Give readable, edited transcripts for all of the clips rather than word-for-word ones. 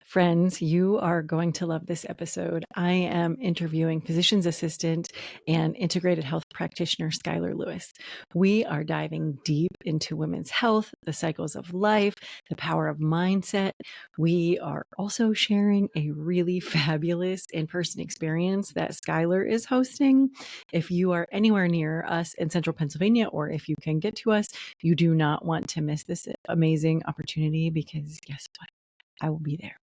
Friends, you are going to love this episode. I am interviewing physician's assistant and integrated health practitioner Skylar Lewis. We are diving deep into women's health, the cycles of life, the power of mindset. We are also sharing a really fabulous in-person experience that Skylar is hosting. If you are anywhere near us in central Pennsylvania, or if you can get to us, you do not want to miss this amazing opportunity, because guess what? I will be there.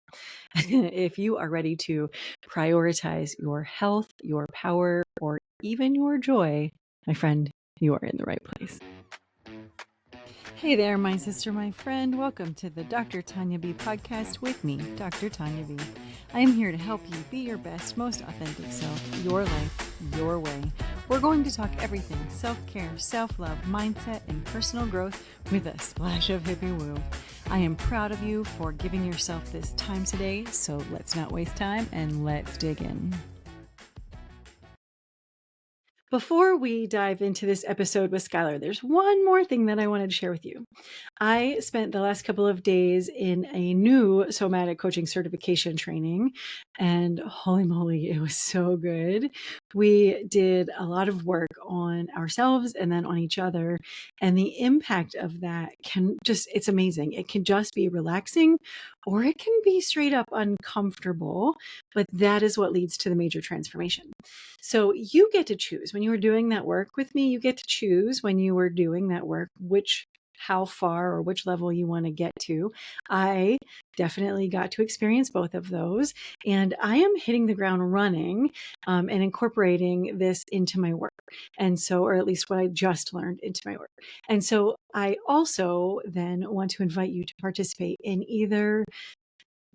If you are ready to prioritize your health, your power, or even your joy, my friend, you are in the right place. Hey there, my sister, my friend. Welcome to the Dr. Tanya B podcast with me, Dr. Tanya B. I am here to help you be your best, most authentic self, your life, your way. We're going to talk everything self-care, self-love, mindset, and personal growth with a splash of hippie woo. I am proud of you for giving yourself this time today, so let's not waste time and let's dig in. Before we dive into this episode with Skylar, there's one more thing that I wanted to share with you. I spent the last couple of days in a new somatic coaching certification training, and holy moly, it was so good. We did a lot of work on ourselves and then on each other, and the impact of that it's amazing. It can just be relaxing, or it can be straight up uncomfortable, but that is what leads to the major transformation. So you get to choose when you were doing that work with me, you get to choose when you were doing that work, how far or which level you want to get to. I definitely got to experience both of those, and I am hitting the ground running and incorporating this into my work. And so, or at least what I just learned into my work. And so I also then want to invite you to participate in either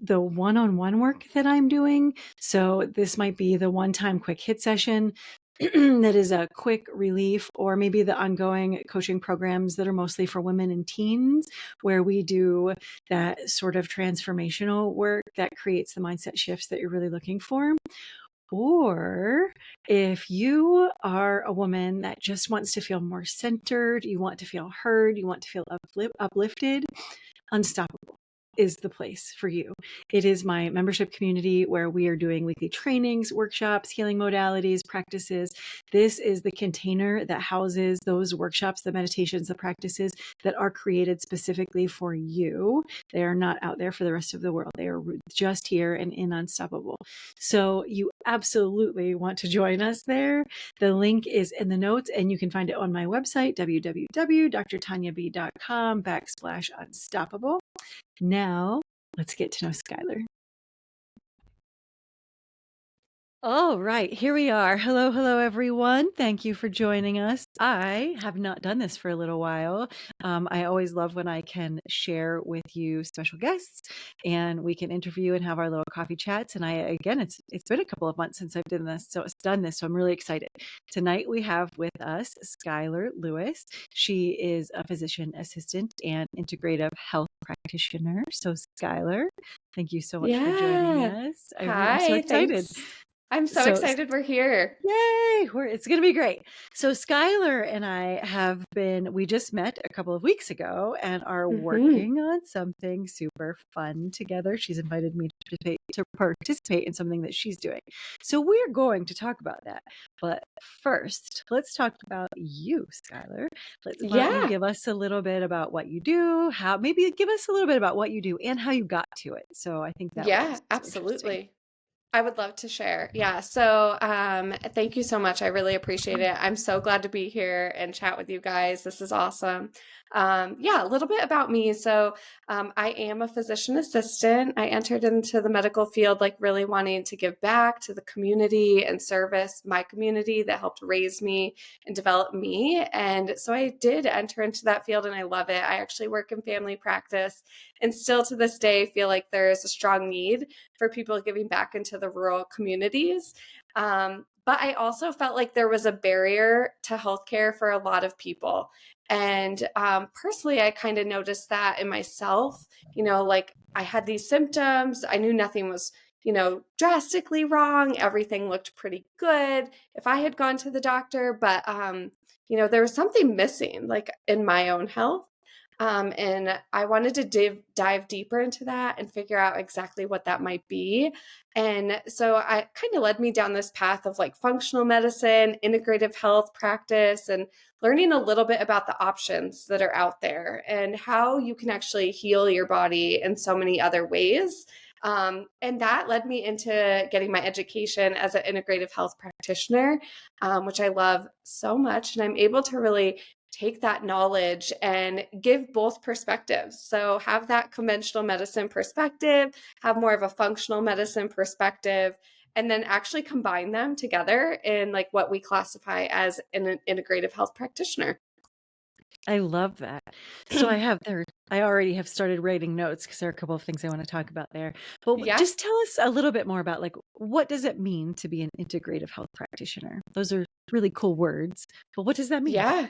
the one-on-one work that I'm doing. So this might be the one-time quick hit session that is a quick relief, or maybe the ongoing coaching programs that are mostly for women and teens, where we do that sort of transformational work that creates the mindset shifts that you're really looking for. Or if you are a woman that just wants to feel more centered, you want to feel heard, you want to feel uplifted, Unstoppable is the place for you. It is my membership community where we are doing weekly trainings, workshops, healing modalities, practices. This is the container that houses those workshops, the meditations, the practices that are created specifically for you. They are not out there for the rest of the world. They are just here and in Unstoppable. So you absolutely want to join us there. The link is in the notes, and you can find it on my website, www.drtanyab.com/unstoppable. Now, let's get to know Skylar. All right, here we are. Hello, everyone. Thank you for joining us. I have not done this for a little while. I always love when I can share with you special guests, and we can interview and have our little coffee chats. And it's been a couple of months since I've done this, so I'm really excited. Tonight we have with us Skylar Lewis. She is a physician assistant and integrative health practitioner. So, Skylar, thank you so much for joining us. I'm so excited. Thanks. I'm so excited we're here. Yay! It's going to be great. So Skylar and I we just met a couple of weeks ago and are working on something super fun together. She's invited me to participate in something that she's doing. So we're going to talk about that. But first, let's talk about you, Skylar. Why don't you give us a little bit about what you do, maybe give us a little bit about what you do and how you got to it. So I think that absolutely. I would love to share. Yeah. So, thank you so much. I really appreciate it. I'm so glad to be here and chat with you guys. This is awesome. A little bit about me. So, I am a physician assistant. I entered into the medical field, like really wanting to give back to the community and service my community that helped raise me and develop me. And so I did enter into that field and I love it. I actually work in family practice and still to this day feel like there's a strong need for people giving back into the rural communities. But I also felt like there was a barrier to healthcare for a lot of people. And personally, I kind of noticed that in myself, like I had these symptoms. I knew nothing was, drastically wrong. Everything looked pretty good if I had gone to the doctor, but, there was something missing, like in my own health. And I wanted to dive deeper into that and figure out exactly what that might be. And so I kind of led me down this path of like functional medicine, integrative health practice, and learning a little bit about the options that are out there and how you can actually heal your body in so many other ways. And that led me into getting my education as an integrative health practitioner, which I love so much. And I'm able to really take that knowledge and give both perspectives. So have that conventional medicine perspective, have more of a functional medicine perspective, and then actually combine them together in like what we classify as an integrative health practitioner. I love that. So I already have started writing notes because there are a couple of things I want to talk about there. But Yeah. just tell us a little bit more about like what does it mean to be an integrative health practitioner? Those are really cool words, but what does that mean? Yeah.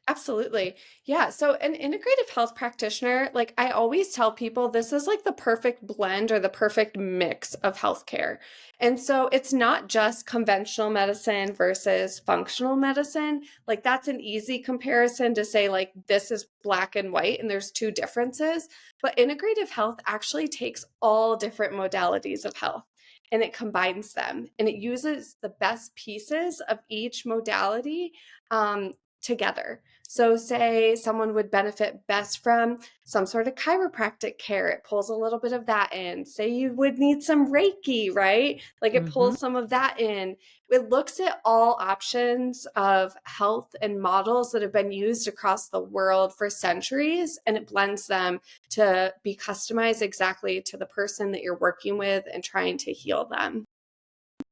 Absolutely. Yeah. So, an integrative health practitioner, like I always tell people, this is like the perfect blend or the perfect mix of healthcare. And so, it's not just conventional medicine versus functional medicine. Like, that's an easy comparison to say, like, this is black and white and there's two differences. But integrative health actually takes all different modalities of health and it combines them and it uses the best pieces of each modality um, together. So, say someone would benefit best from some sort of chiropractic care, it pulls a little bit of that in. Say you would need some Reiki, right? Like it Hmm. pulls some of that in. It looks at all options of health and models that have been used across the world for centuries, and it blends them to be customized exactly to the person that you're working with and trying to heal them.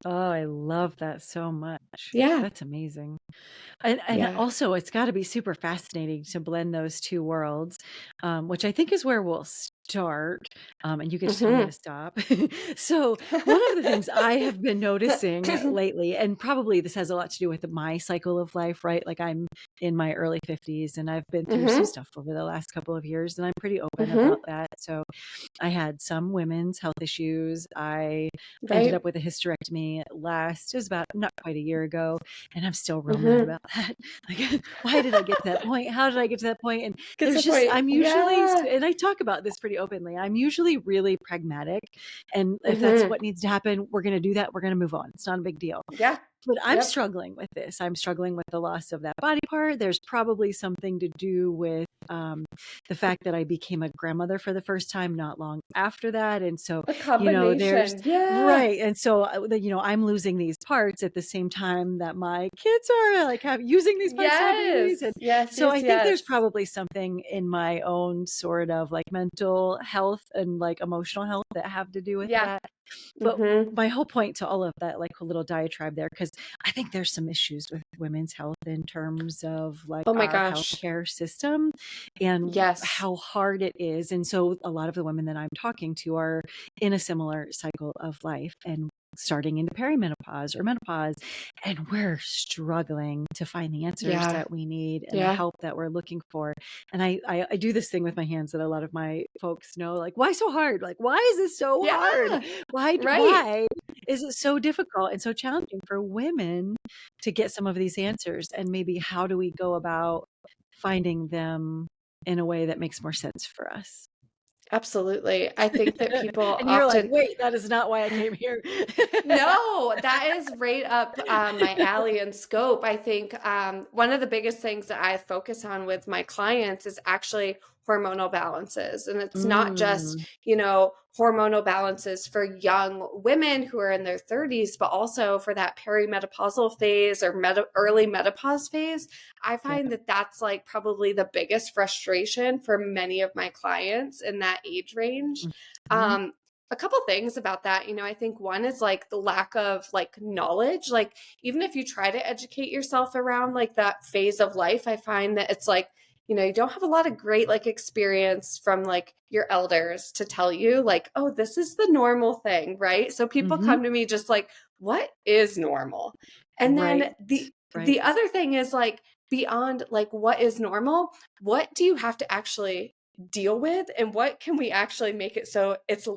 Oh, I love that so much. Yeah. That's amazing. And Yeah. also, it's got to be super fascinating to blend those two worlds, which I think is where we'll start. And you get to tell me to Hmm. stop. So, one of the things I have been noticing lately, and probably this has a lot to do with my cycle of life, right? Like I'm in my early 50s and I've been through some Hmm. stuff over the last couple of years, and I'm pretty open about Hmm. that. So, I had some women's health issues. I ended Right. up with a hysterectomy it was about not quite a year ago, and I'm still real mad Hmm. about that. Like, why did I get to that point? How did I get to that point? And Good point. Yeah. and I talk about this pretty openly. I'm usually really pragmatic. And if that's Hmm. what needs to happen, we're going to do that. We're going to move on. It's not a big deal. Yeah. But I'm Yep. struggling with this. I'm struggling with the loss of that body part. There's probably something to do with the fact that I became a grandmother for the first time not long after that. And so, A there's combination. Yeah. right. And so, I'm losing these parts at the same time that my kids are like using these parts to have babies. Yes. And Yes. so Yes. I think Yes. there's probably something in my own sort of like mental health and like emotional health that have to do with Yeah. that. But Hmm. my whole point to all of that, like a little diatribe there, because I think there's some issues with women's health in terms of like Oh my our gosh. healthcare system and Yes. how hard it is. And so a lot of the women that I'm talking to are in a similar cycle of life and starting into perimenopause or menopause, and we're struggling to find the answers Yeah. that we need and the Yeah. help that we're looking for. And I do this thing with my hands that a lot of my folks know, like, why so hard? Like, why is this so hard? Yeah. Right. Why is it so difficult and so challenging for women to get some of these answers? And maybe how do we go about finding them in a way that makes more sense for us? Absolutely. I think that people And you're like, often wait, that is not why I came here. No, that is right up my alley and scope. I think one of the biggest things that I focus on with my clients is actually hormonal balances. And it's not just, Mm, hormonal balances for young women who are in their 30s, but also for that perimenopausal phase or early menopause phase. I yeah. find that that's like probably the biggest frustration for many of my clients in that age range. Mhm. Um, a couple things about that, I think one is like the lack of like knowledge. Like even if you try to educate yourself around like that phase of life, I find that it's like, you don't have a lot of great like experience from like your elders to tell you like, oh, this is the normal thing, right? So people Mhm. come to me just like, what is normal? And then Right. the Right. other thing is like beyond like what is normal, what do you have to actually deal with and what can we actually make it so it's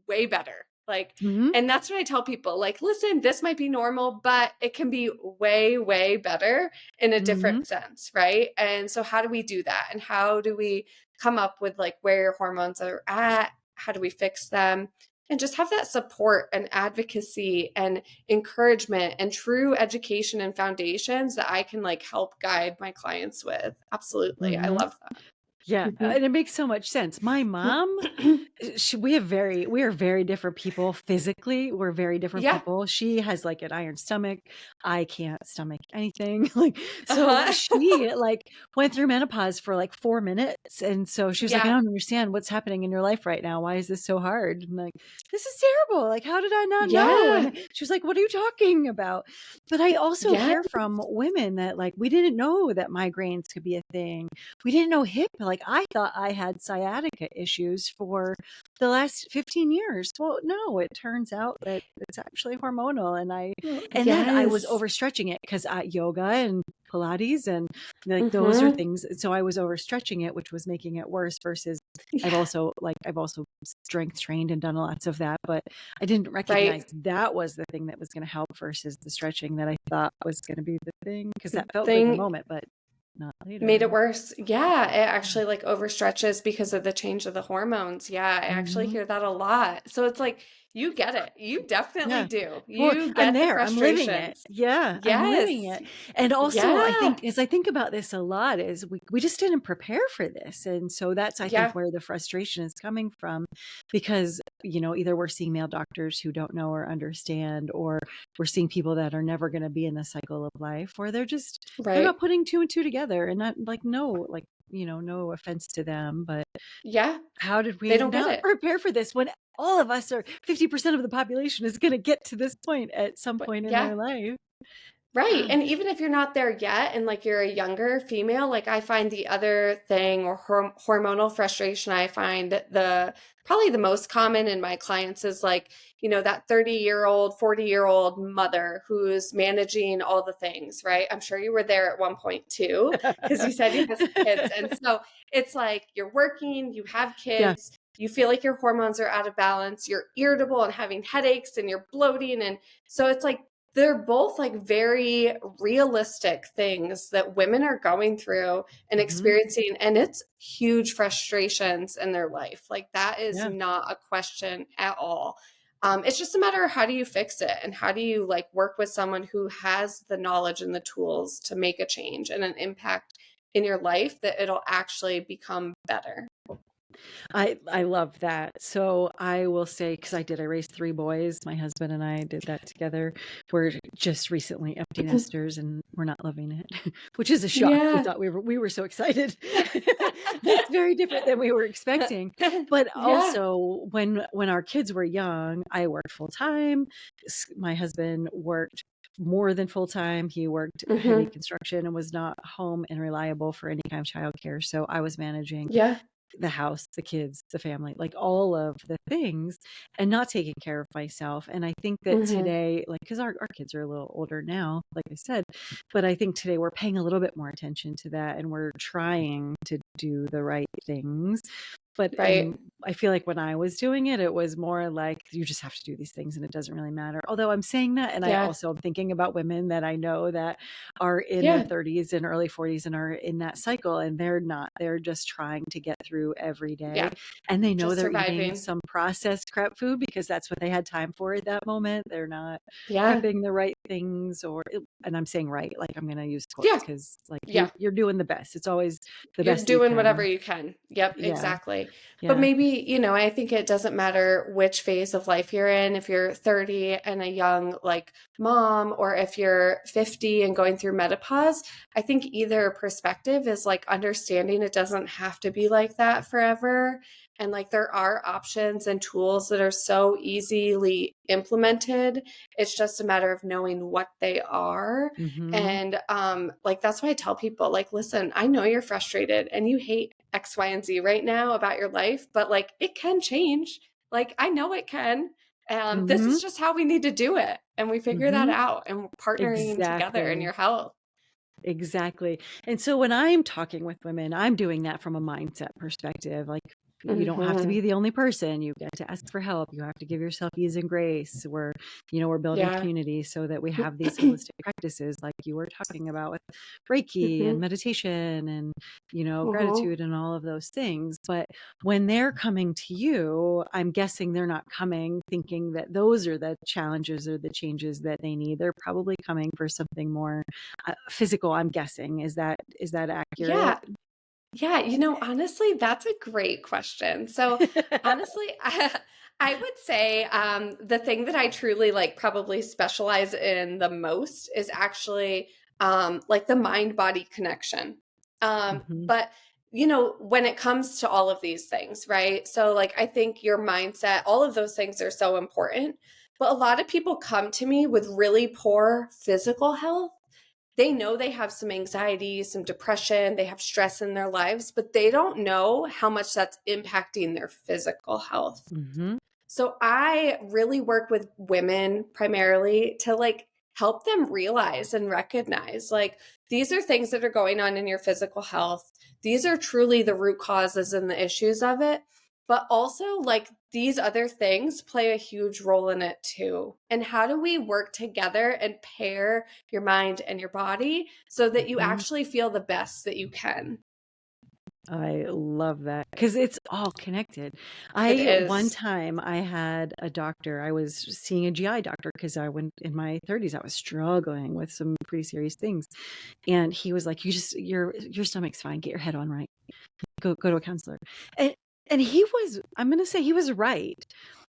way better. Like, Mhm. and that's what I tell people like, listen, this might be normal, but it can be way, way better in a Mhm. different sense. Right. And so, how do we do that? And how do we come up with like where your hormones are at, how do we fix them, and just have that support and advocacy and encouragement and true education and foundations that I can like help guide my clients with. Absolutely. I love Yeah, that. and it makes so much sense. My mom, we are very different people physically. We're very different Yeah. people. She has like an iron stomach. I can't stomach anything. Like, so Uh-huh. she like went through menopause for like 4 minutes. And so she was like, I Yeah. don't understand what's happening in your life right now. Why is this so hard? I'm like, this is terrible. Like, how did I not know? Yeah. And she was like, what are you talking about? But I also Yeah. hear from women that like, we didn't know that migraines could be a thing. We didn't know hip. Like I thought I had sciatica issues for the last 15 years. Well, no, it turns out that it's actually hormonal. And then I was Yes. overstretching it because yoga and Pilates and like those are Mm-hmm. things. So I was overstretching it, which was making it worse versus I've Yeah. also strength trained and done lots of that, but I didn't recognize Right. that was the thing that was going to help versus the stretching that I thought was going to be the thing because that felt good in the Thing moment, but not made later. it worse. Yeah, it actually like overstretches because of the change of the hormones. Yeah, I actually Mhm. hear that a lot. So it's like you get it. You definitely Yeah. do. Well, You I'm get the there. I'm living it. frustrations. Yeah, I'm living Yes. it. And also, I Yeah. think as I think about this a lot is we just didn't prepare for this. And so that's I think Yeah. where the frustration is coming from because, either we're seeing male doctors who don't know or understand or we're seeing people that are never going to be in the cycle of life or they're Right. not putting two and two together and not like no offense to them, but Yeah. how did They we don't get not it. prepare for this when all of us are 50% of the population is going to get to this point at some But point in yeah. their life? Right. And even if you're not there yet and like you're a younger female, like I find the other thing or hormonal frustration, I find the probably the most common in my clients is like, that 30-year-old, 40-year-old mother who's managing all the things, right? I'm sure you were there at one point too, because you said you have kids. And so it's like you're working, you have Yeah. kids, you feel like your hormones are out of balance, you're irritable and having headaches and you're bloating. And so it's like, they're both like very realistic things that women are going through and Mhm. experiencing, and it's huge frustrations in their life. Like that is Yeah. not a question at all. It's just a matter of how do you fix it and how do you like work with someone who has the knowledge and the tools to make a change and an impact in your life that it'll actually become better. I love that. So I will say, because I raised 3 boys. My husband and I did that together. We're just recently empty nesters and we're not loving it, which is a shock. We Yeah. thought we were so excited. That's very different than we were expecting. But Yeah. also when our kids were young, I worked full time. My husband worked more than full time. He worked heavy Hmm. construction and was not home and reliable for any kind of childcare. So I was managing Yeah. the house, the kids, the family, like all of the things and not taking care of myself. And I think that Hmm. today, like, because our kids are a little older now, like I said, but I think today we're paying a little bit more attention to that and we're trying to do the right things. And Right. I feel like when I was doing it, it was more like you just have to do these things and it doesn't really matter. Although I'm saying that, and I Yeah. also am thinking about women that I know that are in their Yeah. 30s and early 40s and are in that cycle and they're just trying to get through every day. Yeah. And they know Just they're eating surviving. some processed crap food because that's what they had time for at that moment. They're not Yeah. prepping the right things and I'm saying right, like I'm going to use quotes Yeah. because like Yeah. you're doing the best. It's always the You're best that you doing whatever can. you can. Yep, Yeah. exactly. But Yeah. maybe, I think it doesn't matter which phase of life you're in, if you're 30 and a young like mom, or if you're 50 and going through menopause. I think either perspective is like understanding it doesn't have to be like that forever. And like there are options and tools that are so easily implemented. It's just a matter of knowing what they are. Mm-hmm. And like that's why I tell people, like, listen, I know you're frustrated and you hate X, Y, and Z right now about your life, but like it can change. Like I know it can. This Mm-hmm. is just how we need to do it. And we figure that Mm-hmm. out and partnering together in Exactly. your health. Exactly. And so when I'm talking with women, I'm doing that from a mindset perspective. Like You don't have to Mm-hmm. be the only person. You get to ask for help. You have to give yourself ease and grace. We're building Yeah. community so that we have these holistic practices like you were talking about with Reiki and Mm-hmm. meditation and, Mm-hmm. gratitude and all of those things. But when they're coming to you, I'm guessing they're not coming thinking that those are the challenges or the changes that they need. They're probably coming for something more physical, I'm guessing. Is that accurate? Yeah. Yeah, honestly, that's a great question. So, honestly, I would say the thing that I truly like probably specialize in the most is actually like the mind body connection. Hmm. But, when it comes to all of these things, right? So, like, I think your mindset, all of those things are so important. But a lot of people come to me with really poor physical health. They know they have some anxiety, some depression, they have stress in their lives, but they don't know how much that's impacting their physical health. Hmm. So I really work with women primarily to like help them realize and recognize like these are things that are going on in your physical health. These are truly the root causes and the issues of it. But also, like these other things play a huge role in it too. And how do we work together and pair your mind and your body so that you Hmm. actually feel the best that you can? I love that because it's all connected. It One is. time I had a doctor, I was seeing a GI doctor because I went in my 30s, I was struggling with some pretty serious things. And he was like, your stomach's fine. Get your head on right. Go to a counselor. And I'm going to say he was right.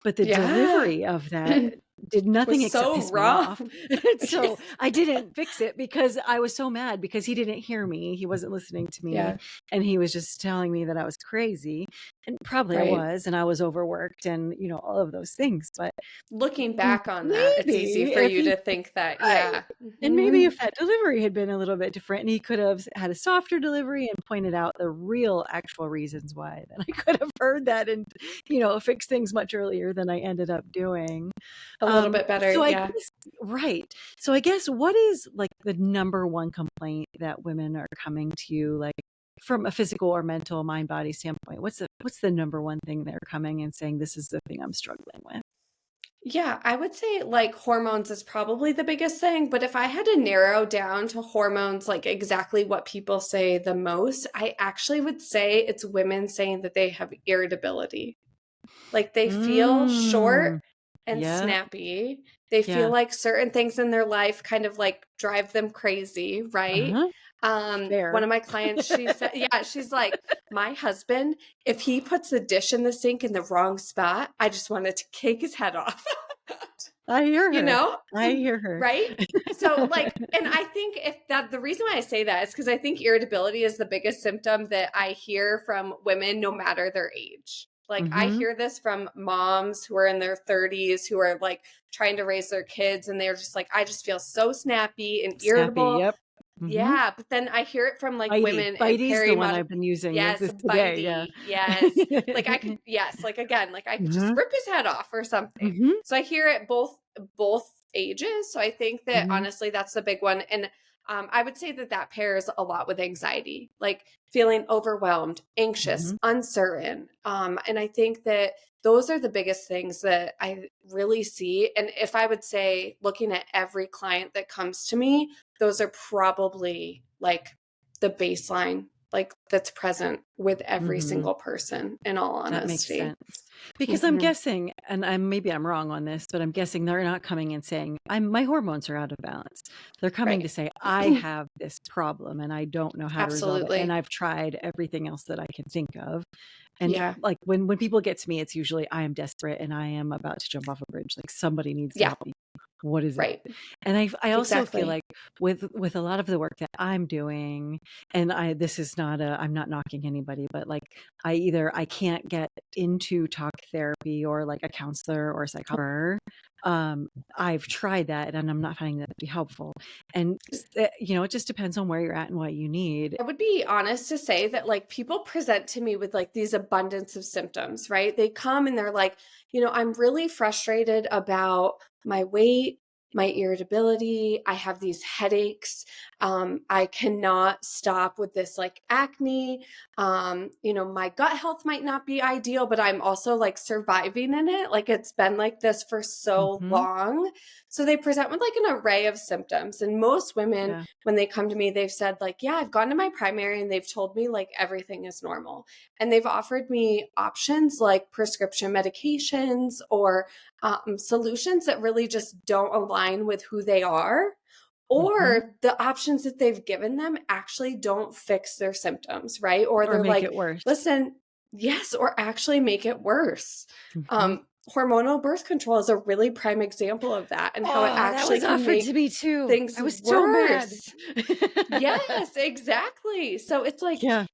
But the Yeah. delivery of that did nothing Was except so piss me off. wrong. And so I didn't fix it because I was so mad because he didn't hear me. He wasn't listening to me. Yeah. And he was just telling me that I was crazy. And probably I Right. was, and I was overworked and, all of those things. But Looking back on that, it's easy maybe for if you he to think that, right. yeah. And maybe Mhm. if that delivery had been a little bit different and he could have had a softer delivery and pointed out the real actual reasons why, then I could have heard that and, fixed things much earlier than I ended up doing. A little bit better, So I yeah. guess, right. So I guess what is like the number one complaint that women are coming to you, like from a physical or mental mind body standpoint? What's the number one thing they're coming and saying, this is the thing I'm struggling with? Yeah, I would say like hormones is probably the biggest thing, but if I had to narrow down to hormones, like exactly what people say the most, I actually would say it's women saying that they have irritability. Like they feel short Mm, and yeah. snappy. They feel Yeah. like certain things in their life kind of like drive them crazy, right? Uh-huh. One Fair. of my clients, she said, yeah, she's like, my husband, if he puts the dish in the sink in the wrong spot, I just wanted to kick his head off. I hear you her. know? I hear her. Right? So like, and I think if that the reason why I say that is because I think irritability is the biggest symptom that I hear from women no matter their age. Like I Mm-hmm. hear this from moms who are in their 30s who are like trying to raise their kids and they're just like, I just feel so snappy and Snappy. irritable. Yep. Mm-hmm. Yeah, but then I hear it from like Bitey. women in Bitey's the one perimenopausal. I've been using Yes, this today. Yeah. bitey. Yes. Like I could, yes, like again, like I could just Uh-huh. rip his head off or something. Mm-hmm. So I hear it both ages. So I think that Mm-hmm. honestly, that's the big one. And I would say that that pairs a lot with anxiety, like feeling overwhelmed, anxious, Mm-hmm. uncertain. And I think that those are the biggest things that I really see. And if I would say, looking at every client that comes to me, those are probably like the baseline, like that's present with every Mm-hmm. single person, in all That makes honesty. sense. Because I'm Hmm. guessing, and maybe I'm wrong on this, but I'm guessing they're not coming and saying, my hormones are out of balance. They're coming to Right. say, I have this problem and I don't know how to resolve it. And Absolutely. I've tried everything else that I can think of. And Yeah. like when people get to me, it's usually I am desperate and I am about to jump off a bridge. Like somebody needs to Yeah. help me. What is it? Right. And I also feel Exactly. like with a lot of the work that I'm doing, and this is not I'm not knocking anybody, but like I can't get into talk therapy or like a counselor or a psychologist. I've tried that and I'm not finding that to be helpful. And it just depends on where you're at and what you need. I would be honest to say that like people present to me with like these abundance of symptoms, right? They come and they're like, I'm really frustrated about my weight, my irritability. I have these headaches. I cannot stop with this like acne. My gut health might not be ideal, but I'm also like surviving in it. Like it's been like this for so Mm-hmm. long. So they present with like an array of symptoms. And most women, Yeah. when they come to me, they've said like, yeah, I've gone to my primary and they've told me like everything is normal. And they've offered me options like prescription medications or solutions that really just don't align with who they are. Mm-hmm. Or the options that they've given them actually don't fix their symptoms, right? Or Or they're make like, it worse. listen, yes, or actually make it worse. Mm-hmm. Hormonal birth control is a really prime example of that and how it Oh, that actually was can offered to make me too. things I was so mad. worse. Yes, exactly. So it's like, Yeah.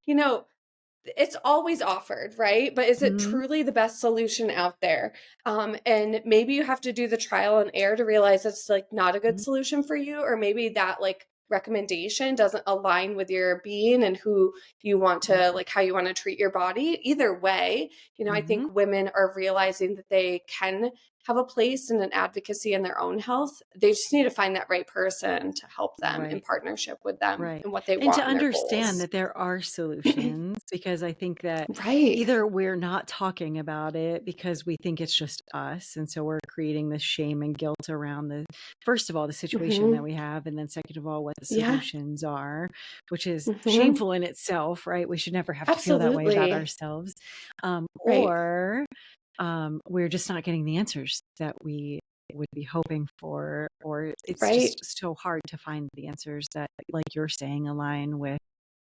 it's always offered, right? But is it Mm-hmm. truly the best solution out there? And maybe you have to do the trial and error to realize it's like not a good solution for you, or maybe that like recommendation doesn't align with your being and who you want to like how you want to treat your body. Either way, I Mm-hmm. think women are realizing that they can have a place and an advocacy in their own health. They just need to find that right person to help them in Right. partnership with them Right. and what they And to want and their understand goals. that there are solutions, because I think that Right. either we're not talking about it because we think it's just us. And so we're creating this shame and guilt around first of all, the situation that Hmm. we have. And then second of all, what the Yeah. solutions are, which is Hmm. shameful in itself, right? We should never have to feel that way about Absolutely. ourselves. Right. Or we're just not getting the answers that we would be hoping for, or it's Right. just so hard to find the answers that, like you're saying, align with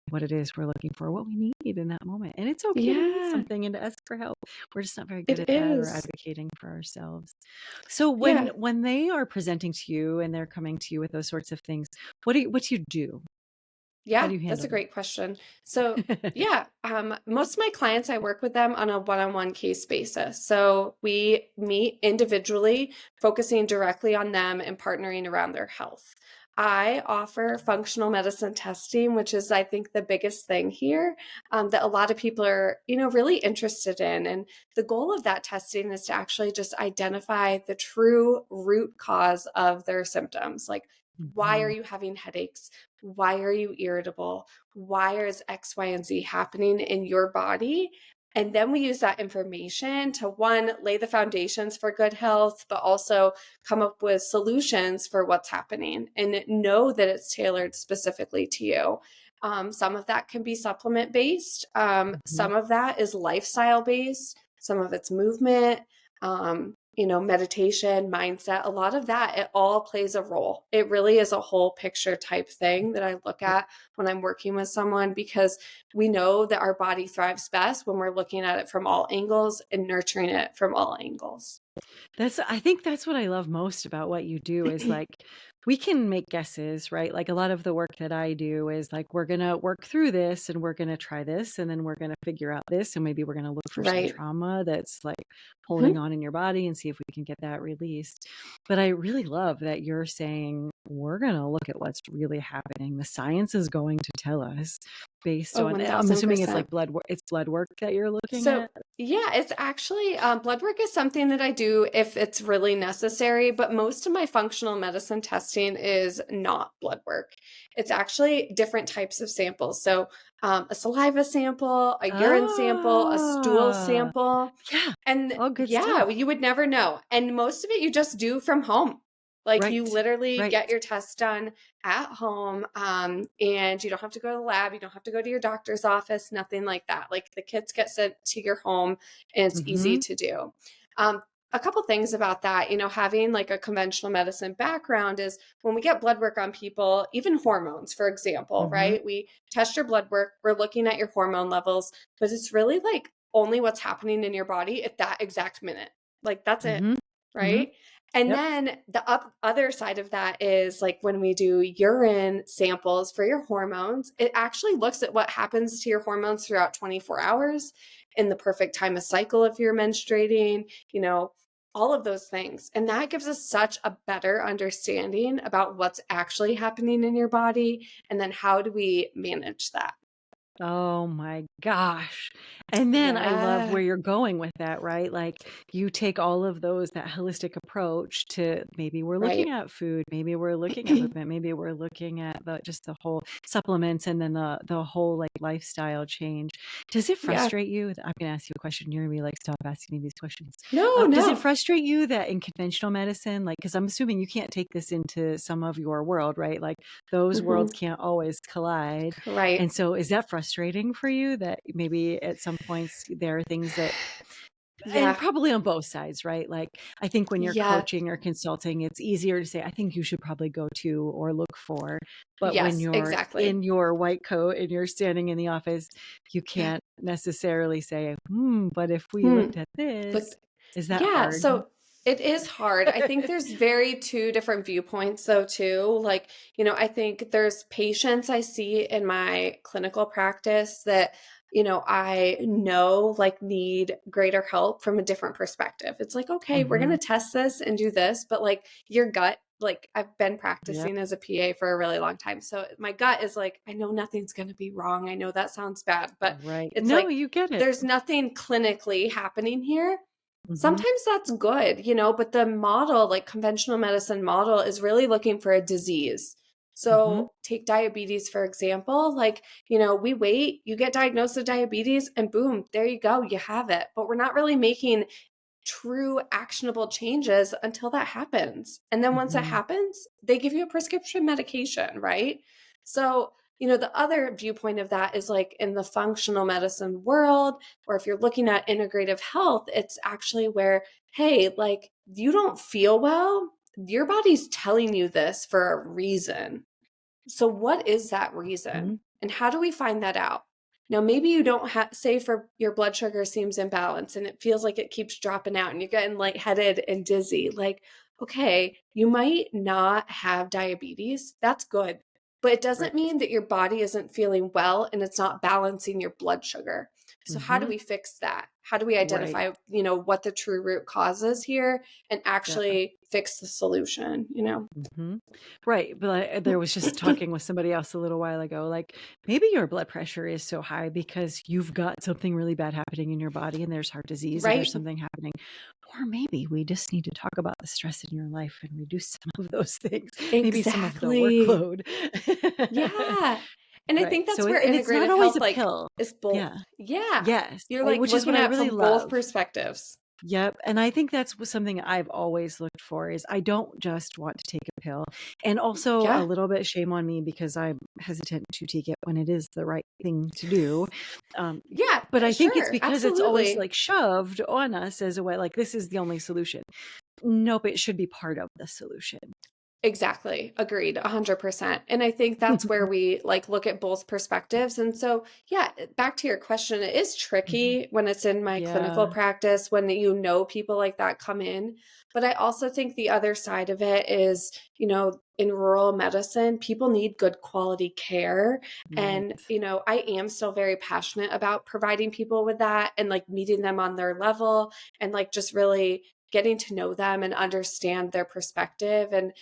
what it is we're looking for, what we need in that moment. And it's okay to need Yeah, something and to ask for help. We're just not very good it at that, or is. advocating for ourselves. So when Yeah. they are presenting to you and they're coming to you with those sorts of things, what do you do? How Yeah, do you that's handle a great question. So, that? yeah, most of my clients, I work with them on a one-on-one case basis. So we meet individually, focusing directly on them and partnering around their health. I offer functional medicine testing, which is, I think, the biggest thing here that a lot of people are, really interested in. And the goal of that testing is to actually just identify the true root cause of their symptoms. Like, why are Mhm. you having headaches? Why are you irritable? Why is X, Y, and Z happening in your body? And then we use that information to one, lay the foundations for good health, but also come up with solutions for what's happening and know that it's tailored specifically to you. Some of that can be supplement based. Mhm. Some of that is lifestyle based. Some of it's movement. Meditation, mindset, a lot of that, it all plays a role. It really is a whole picture type thing that I look at when I'm working with someone, because we know that our body thrives best when we're looking at it from all angles and nurturing it from all angles. I think that's what I love most about what you do is like we can make guesses, right? Like a lot of the work that I do is like we're going to work through this and we're going to try this and then we're going to figure out this and maybe we're going to look for some Right. trauma that's like holding Mhm. on in your body and see if we can get that released. But I really love that you're saying we're going to look at what's really happening. The science is going to tell us based Oh, on, I'm assuming it's like 1000%. it's blood work that you're looking So, at. yeah, it's actually blood work is something that I do if it's really necessary, but most of my functional medicine testing is not blood work. It's actually different types of samples. So, a saliva sample, a urine sample, a stool Ah, sample. yeah, And all good yeah, stuff. you would never know. And most of it you just do from home. Like you Right, literally right. get your test done at home, and you don't have to go to the lab. You don't have to go to your doctor's office, nothing like that. Like the kits get sent to your home and it's easy Mhm, to do. Um, a couple things about that, having like a conventional medicine background is when we get blood work on people, even hormones, for example, mhm, right? We test your blood work, we're looking at your hormone levels, but it's really like only what's happening in your body at that exact minute. Like that's it, mhm, mhm. right? And Yep. then the other side of that is like when we do urine samples for your hormones, it actually looks at what happens to your hormones throughout 24 hours in the perfect time of cycle if you're menstruating, all of those things. And that gives us such a better understanding about what's actually happening in your body. And then how do we manage that? Oh my gosh. And then I love Yeah. where you're going with that, right? Like you take all of those, that holistic approach to maybe we're looking Right. at food, maybe we're looking at movement, maybe we're looking at just the whole supplements and then the whole like lifestyle change. Does it Yeah. frustrate you? I'm going to ask you a question. You're going to be like, stop asking me these questions. No, Does it no. frustrate you that in conventional medicine, like, because I'm assuming you can't take this into some of your world, right? Like those worlds Mhm. can't always collide. Right. And so is that frustrating for you that maybe at some points there are things that, and Yeah. probably on both sides, right? Like I think when you're Yeah. coaching or consulting, it's easier to say, I think you should probably go to or look for. But when Yes, you're exactly. in your white coat and you're standing in the office, you Yeah. can't necessarily say, but if we Hmm. looked at this, Look, is that yeah, hard? so it is hard. I think there's very two different viewpoints though too. Like, I think there's patients I see in my clinical practice that, I know like need greater help from a different perspective. It's like, okay, we're going Hmm. to test this and do this, but like your gut, like I've been Yep. practicing as a PA for a really long time. So my gut is like, I know nothing's going to be wrong. I know that sounds bad, but Right. it's No, like you get it. there's nothing clinically happening here. Hmm. Sometimes that's good, but the model, like conventional medicine model, is really looking for a disease. Hmm. So take diabetes, for example. Like, we wait, you get diagnosed with diabetes, and boom, there you go, you have it. But we're not really making true actionable changes until that happens. And then once it Hmm. happens, they give you a prescription medication, right? So, the other viewpoint of that is like in the functional medicine world, or if you're looking at integrative health, it's actually where, hey, like you don't feel well, your body's telling you this for a reason. So, what is that reason? And how do we find that out? Now, maybe you don't have, say, for your blood sugar seems imbalanced and it feels like it keeps dropping out and you're getting lightheaded and dizzy. Like, okay, you might not have diabetes. That's good. But it Right. doesn't mean that your body isn't feeling well and it's not balancing your blood sugar. So, how do Hmm. we fix that? How do we Right. identify, what the true root cause is here and Yeah. actually fix the solution? Hmm. Right. But there was just talking with somebody else a little while ago, like maybe your blood pressure is so high because you've got something really bad happening in your body and there's heart disease or there's Right? something happening. Or maybe we just need to talk about the stress in your life and reduce some of those things, maybe some of the Exactly. workload. Yeah. And I Right. think So, that's where and it's not integrative always health a like pill. is both. Yeah. Yeah. Yes. You're like Which is what looking I at really from both love. perspectives. Yep. And I think that's something I've always looked for is I don't just want to take a pill. And also a Yeah. little bit shame on me because I'm hesitant to take it when it is the right thing to do. Um, Yeah, but I think it's sure. because it's always Absolutely. like shoved on us as a way, like this is the only solution. Nope, it should be part of the solution. Exactly. Agreed. 100%. And I think that's where we like look at both perspectives. And so, yeah, back to your question, it is Mhm. tricky when it's in my clinical Yeah. practice, when people like that come in. But I also think the other side of it is, in rural medicine, people need good quality care. And, Right. I am still very passionate about providing people with that and like meeting them on their level and like just really getting to know them and understand their perspective and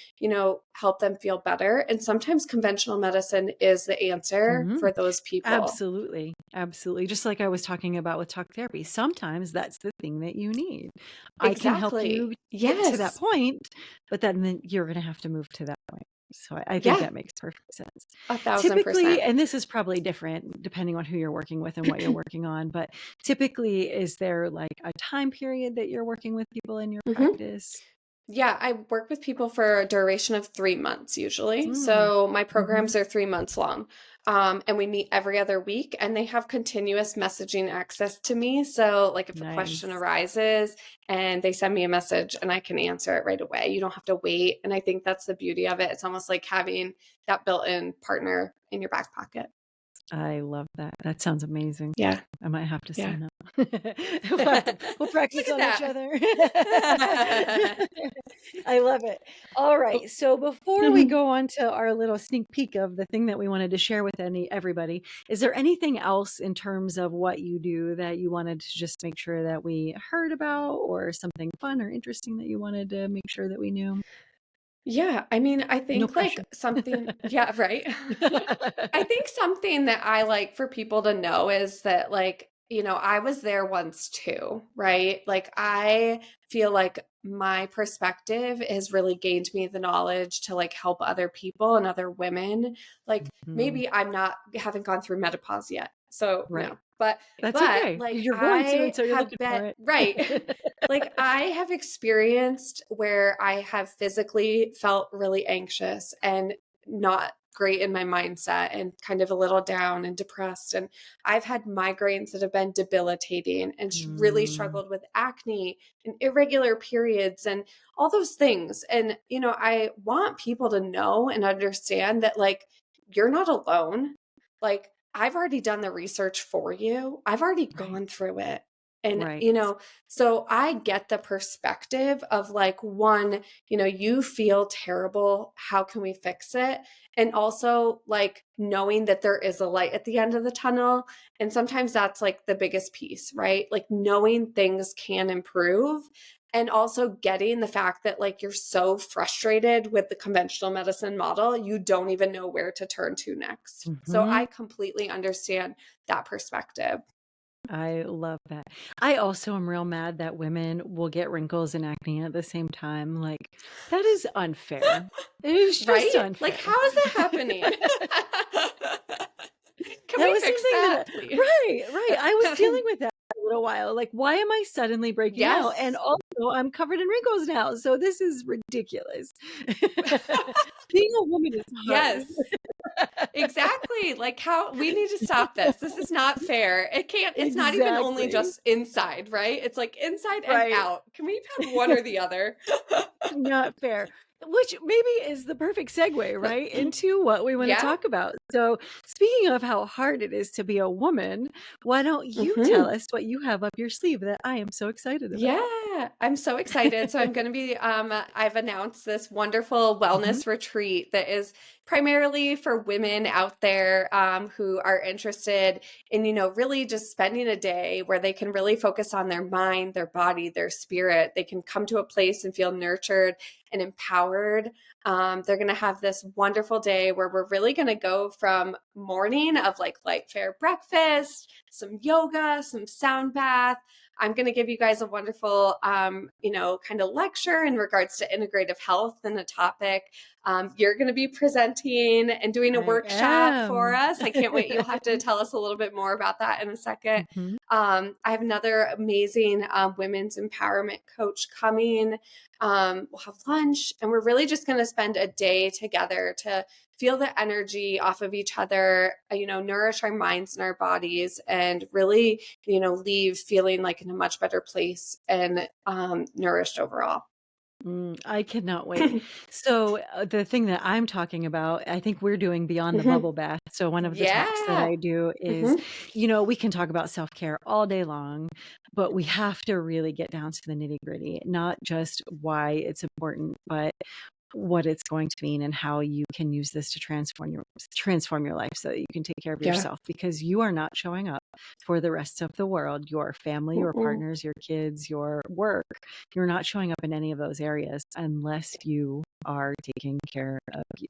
help them feel better. And sometimes conventional medicine is the answer Mhm. for those people. Absolutely. Absolutely. Just like I was talking about with talk therapy, sometimes that's the thing that you need. I can help you Exactly. get to that Yes. point, but then you're going to have to move to that point. So I think Yeah. that makes perfect sense. Typically, 1,000%. and this is probably different depending on who you're working with and what you're working on, but typically, is there like a time period that you're working with people in your Mhm. practice? Yeah, I work with people for a duration of 3 months usually. Mm. So my Hmm. programs are 3 months long. And we meet every other week and they have continuous messaging access to me. So, like, if a question Nice. arises and they send me a message and I can answer it right away, you don't have to wait. And I think that's the beauty of it. It's almost like having that built in partner in your back pocket. I love that. That sounds amazing. Yeah. I might have to Yeah. sign up. We'll Look practice at on each that. other. I love it. All right. So before we go on to our little sneak peek of the thing that we wanted to share with everybody, is there anything else in terms of what you do that you wanted to just make sure that we heard about or something fun or interesting that you wanted to make sure that we knew? Yeah, I mean, I No think like pressure. something, yeah, right. I think something that I like for people to know is that, like, I was there once too, right? Like, I feel like my perspective has really gained me the knowledge to like help other people and other women. Like, Mhm. maybe I'm not, haven't gone through menopause yet. So, Right. no, but, That's but okay. like, You're going to, and I so you're have looking been, for it. right. Like, I have experienced where I have physically felt really anxious and not great in my mindset and kind of a little down and depressed. And I've had migraines that have been debilitating and really Mm, struggled with acne and irregular periods and all those things. And, I want people to know and understand that, like, you're not alone. Like, I've already done the research for you, I've already right. gone through it. And, Right. so I get the perspective of like, one, you feel terrible. How can we fix it? And also like knowing that there is a light at the end of the tunnel. And sometimes that's like the biggest piece, right? Like knowing things can improve. And also getting the fact that like you're so frustrated with the conventional medicine model, you don't even know where to turn to next. So Mhm. I completely understand that perspective. I love that. I also am real mad that women will get wrinkles and acne at the same time. Like, that is unfair. It is just Right? Like, unfair. how is that happening? Can That we was fix something that, that please? right, right. I was dealing with that for a little while. Like, why am I suddenly breaking out? And Yes. also, I'm covered in wrinkles now. So this is ridiculous. Being a woman is hard. Yes. Exactly. Like, how we need to stop this. This is not fair. It's not even only Exactly. just inside, right? It's like inside and Right. out. Can we have one or the other? Not fair. Which maybe is the perfect segue, right, into what we want to Yeah. talk about. So, speaking of how hard it is to be a woman, why don't you tell Mhm. us what you have up your sleeve that I am so excited about? Yeah, I'm so excited. So I'm going to be I've announced this wonderful Mhm. wellness retreat that is primarily for women out there who are interested in, really just spending a day where they can really focus on their mind, their body, their spirit. They can come to a place and feel nurtured and empowered. They're going to have this wonderful day where we're really going to go from morning of like light fair breakfast, some yoga, some sound bath. I'm going to give you guys a wonderful, kind of lecture in regards to integrative health and a topic. You're going to be presenting and doing a I workshop for am. us. I can't wait. You'll have to tell us a little bit more about that in a second. Mhm. I have another amazing women's empowerment coach coming. We'll have lunch, and we're really just going to spend a day together to feel the energy off of each other, nourish our minds and our bodies, and really, leave feeling like in a much better place and nourished overall. I cannot wait. So, the thing that I'm talking about, I think we're doing beyond the Mhm. bubble bath. So, one of the talks that Yeah. I do is, Hmm. we can talk about self-care all day long, but we have to really get down to the nitty-gritty, not just why it's important, but what it's going to mean and how you can use this to transform your life so that you can take care of Yeah. yourself because you are not showing up for the rest of the world, your family, your Mm-mm. partners, your kids, your work. You're not showing up in any of those areas unless you are taking care of you.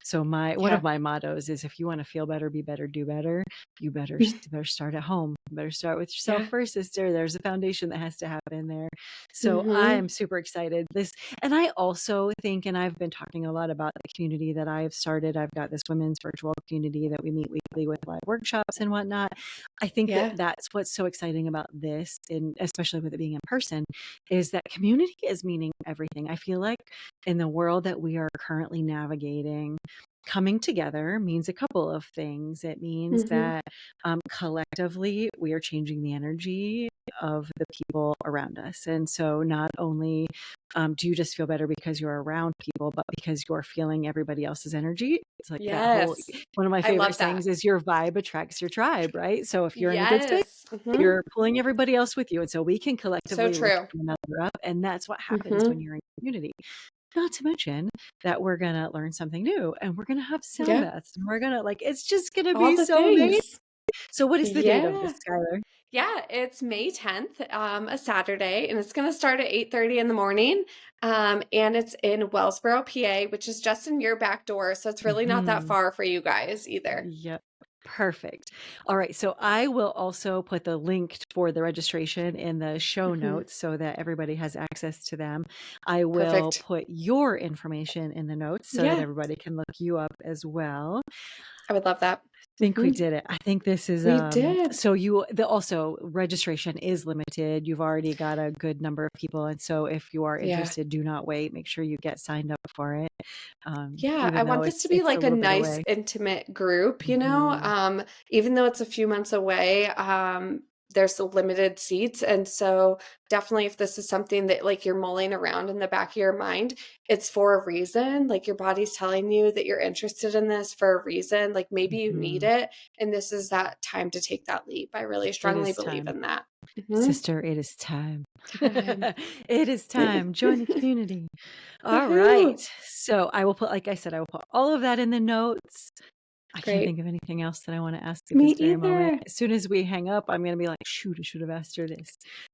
So one of Yeah. my mottos is if you want to feel better, be better, do better, you better start at home. You better start with yourself Yeah. first, sister. There's a foundation that has to happen there. So I Hmm. am super excited. And I also think, and I've been talking a lot about the community that I've started. I've got this women's virtual community that we meet weekly with live workshops and whatnot. I think that Yeah. that's what's so exciting about this, and especially with it being in person, is that community is meaning everything. I feel like in the world that we are currently navigating, coming together means a couple of things. It means Hmm. that collectively we are changing the energy of the people around us. And so not only do you just feel better because you're around people, but because you're feeling everybody else's energy. It's like that whole, Yes. one of my I favorite love that. sayings is your vibe attracts your tribe, right? So if you're in a good space, Yes. Hmm. you're pulling everybody else with you. And so we can So collectively lift true. one another up. And that's what happens when Hmm. you're in community. Not to mention that we're going to learn something new and we're going to have sound Yeah. baths and we're going to it's just going to All be the so amazing. things. So what is the date of this, Yeah. Skylar? Yeah, it's May 10th, a Saturday, and it's going to start at 8:30 in the morning. And it's in Wellsboro, PA, which is just in your back door. So it's really not that Hmm. far for you guys either. Yep. Perfect. All right. So I will also put the link for the registration in the show Mhm. notes so that everybody has access to them. I will Perfect. put your information in the notes so that Yeah, everybody can look you up as well. I would love that. Think we Mhm. did it. I think this is We did. so you the also registration is limited. You've already got a good number of people, and so if you are Yeah. interested, do not wait. Make sure you get signed up for it. Yeah, I Even want though this to be it's a like a little bit nice, away. intimate group, Mhm. even though it's a few months away, there's the limited seats. And so definitely if this is something that like you're mulling around in the back of your mind, it's for a reason. Like your body's telling you that you're interested in this for a reason. Like maybe you need Mhm. it. And this is that time to take that leap. I really It strongly is believe time. in that. Mhm. Sister, it is time. Time. It is time. Join the community. All right. Woohoo. So I will put, like I said, I will put all of that in the notes. I can't think Great. of anything else that I want to ask at Me this very moment. either. As soon as we hang up, I'm going to be like, shoot, I should have asked her this.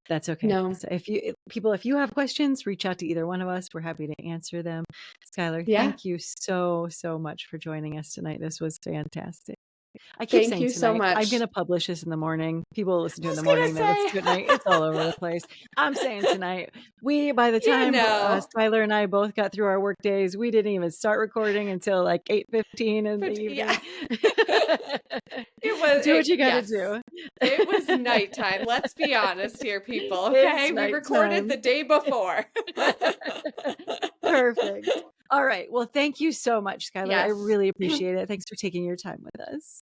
That's okay. No. So if you have questions, reach out to either one of us. We're happy to answer them. Skylar, Yeah. thank you so much for joining us tonight. This was fantastic. I keep Thank saying you so tonight. I'm going much. to publish this in the morning. People will listen to I it in the was morning. They listen to it at gonna night. It's all over the say, place. I'm saying tonight. By the you time know, Skylar and I both got through our work days, we didn't even start recording until like 8:15 in the but yeah, evening. Do what you got to yes, do. it was nighttime. Let's be honest here, people. It's Okay, we recorded nighttime. the day before. Perfect. All right. Well, thank you so much, Skylar. I Yes, really appreciate it. Thanks for taking your time with us.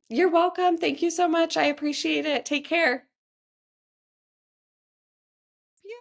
you're welcome. Thank you so much. I appreciate it. Take care.